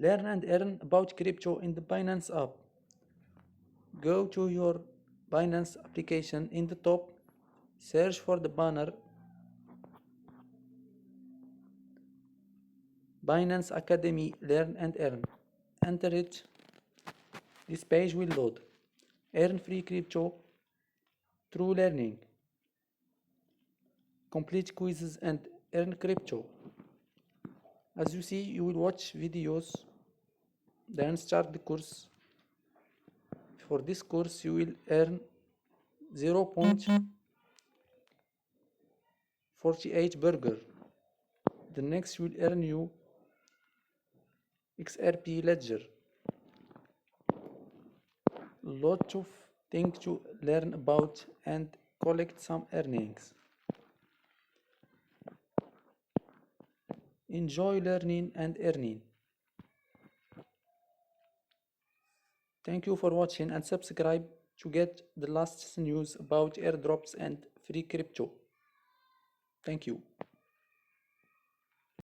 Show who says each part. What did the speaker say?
Speaker 1: Learn and earn about crypto in the Binance app. Go to your Binance application. In the top, search for the banner Binance Academy. Learn and earn. Enter it. This page will load. Earn free crypto through learning. Complete quizzes and earn crypto. As you see, you will watch videos, then start the course. For this course, you will earn 0.48 burger. The next will earn you XRP ledger. Lot of things to learn about and collect some earnings. Enjoy learning and earning. Thank you for watching and subscribe to get the latest news about airdrops and free crypto. Thank you.